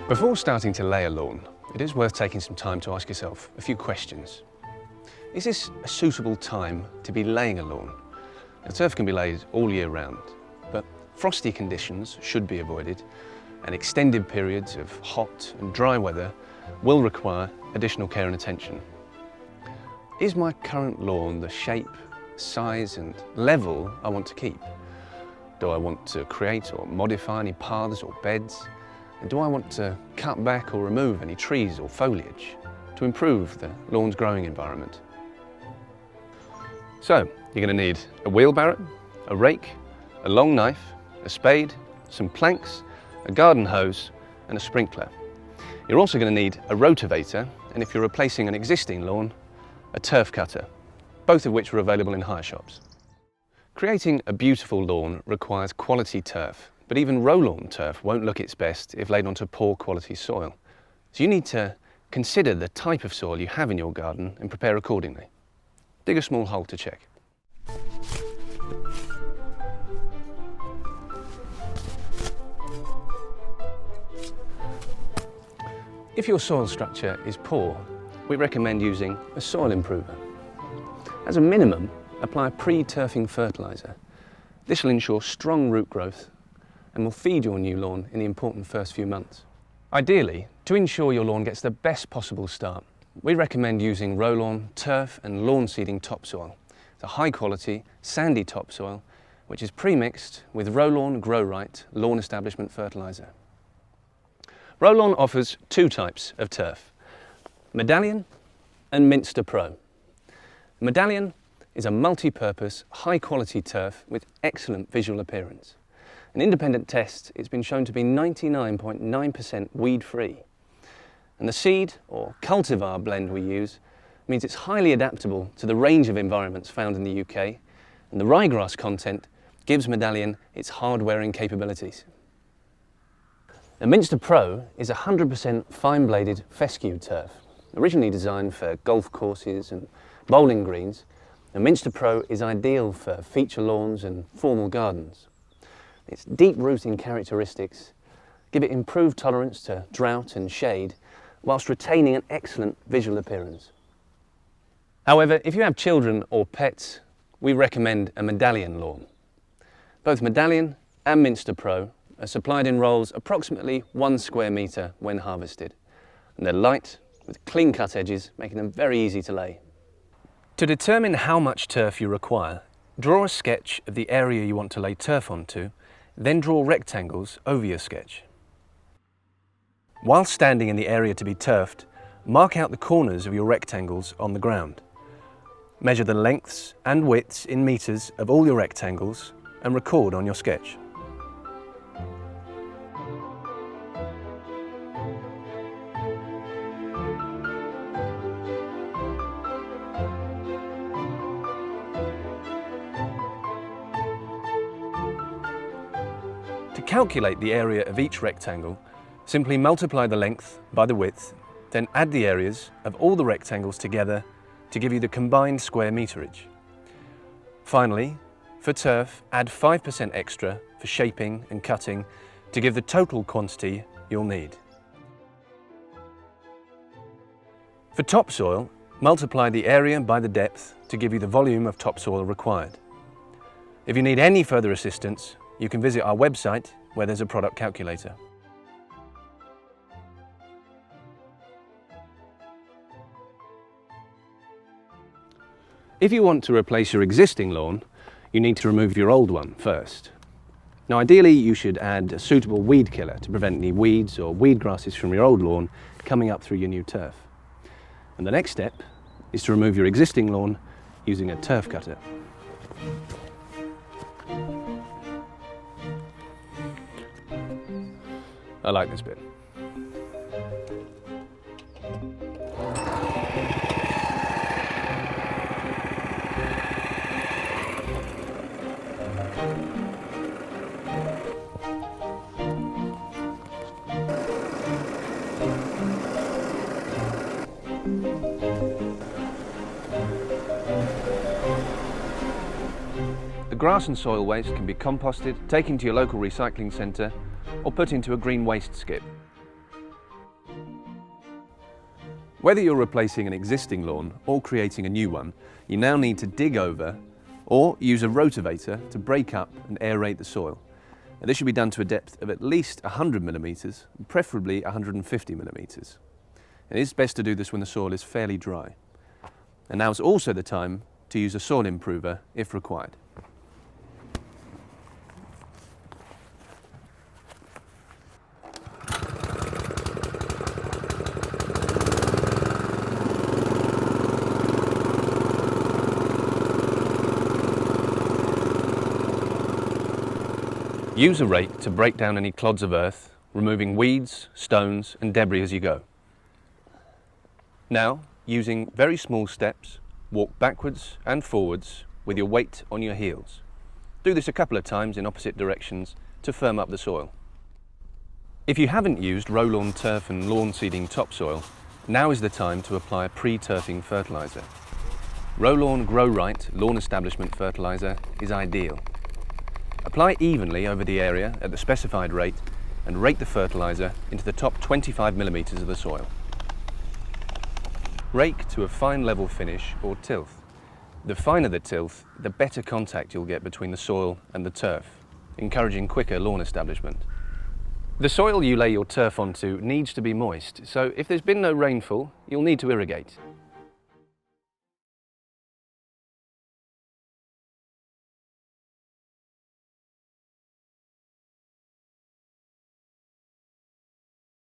Before starting to lay a lawn, it is worth taking some time to ask yourself a few questions. Is this a suitable time to be laying a lawn? Now, turf can be laid all year round, but frosty conditions should be avoided, and extended periods of hot and dry weather will require additional care and attention. Is my current lawn the shape, size and level I want to keep? Do I want to create or modify any paths or beds? And do I want to cut back or remove any trees or foliage to improve the lawn's growing environment? So, you're going to need a wheelbarrow, a rake, a long knife, a spade, some planks, a garden hose and a sprinkler. You're also going to need a rotavator, and if you're replacing an existing lawn, a turf cutter, both of which are available in hire shops. Creating a beautiful lawn requires quality turf, but even Rolawn turf won't look its best if laid onto poor quality soil. So you need to consider the type of soil you have in your garden and prepare accordingly. Dig a small hole to check. If your soil structure is poor, we recommend using a soil improver. As a minimum, apply a pre-turfing fertiliser. This will ensure strong root growth and will feed your new lawn in the important first few months. Ideally, to ensure your lawn gets the best possible start, we recommend using Rolawn turf and lawn seeding topsoil. It's a high quality, sandy topsoil which is pre-mixed with Rolawn Grow Right lawn establishment fertiliser. Rolawn offers two types of turf, Medallion and Minster Pro. Medallion is a multi-purpose, high-quality turf with excellent visual appearance. In independent tests, it's been shown to be 99.9% weed-free. And the seed or cultivar blend we use means it's highly adaptable to the range of environments found in the UK, and the ryegrass content gives Medallion its hard-wearing capabilities. The Minster Pro is 100% fine-bladed fescue turf, originally designed for golf courses and bowling greens. The Minster Pro is ideal for feature lawns and formal gardens. Its deep rooting characteristics give it improved tolerance to drought and shade, whilst retaining an excellent visual appearance. However, if you have children or pets, we recommend a Medallion lawn. Both Medallion and Minster Pro are supplied in rolls approximately 1 square metre when harvested, and they're light with clean cut edges, making them very easy to lay. To determine how much turf you require, draw a sketch of the area you want to lay turf onto, then draw rectangles over your sketch. While standing in the area to be turfed, mark out the corners of your rectangles on the ground. Measure the lengths and widths in metres of all your rectangles and record on your sketch. To calculate the area of each rectangle, simply multiply the length by the width, then add the areas of all the rectangles together to give you the combined square meterage. Finally, for turf, add 5% extra for shaping and cutting to give the total quantity you'll need. For topsoil, multiply the area by the depth to give you the volume of topsoil required. If you need any further assistance, you can visit our website where there's a product calculator. If you want to replace your existing lawn, you need to remove your old one first. Now ideally you should add a suitable weed killer to prevent any weeds or weed grasses from your old lawn coming up through your new turf. And the next step is to remove your existing lawn using a turf cutter. I like this bit. The grass and soil waste can be composted, taken to your local recycling centre, or put into a green waste skip. Whether you're replacing an existing lawn or creating a new one, you now need to dig over or use a rotavator to break up and aerate the soil. And this should be done to a depth of at least 100 millimetres, preferably 150 millimetres. It is best to do this when the soil is fairly dry. And now is also the time to use a soil improver if required. Use a rake to break down any clods of earth, removing weeds, stones and debris as you go. Now, using very small steps, walk backwards and forwards with your weight on your heels. Do this a couple of times in opposite directions to firm up the soil. If you haven't used Rolawn turf and lawn seeding topsoil, now is the time to apply a pre-turfing fertiliser. Rolawn Grow Right Lawn Establishment Fertiliser is ideal. Apply evenly over the area at the specified rate and rake the fertiliser into the top 25 millimetres of the soil. Rake to a fine level finish or tilth. The finer the tilth, the better contact you'll get between the soil and the turf, encouraging quicker lawn establishment. The soil you lay your turf onto needs to be moist, so if there's been no rainfall, you'll need to irrigate.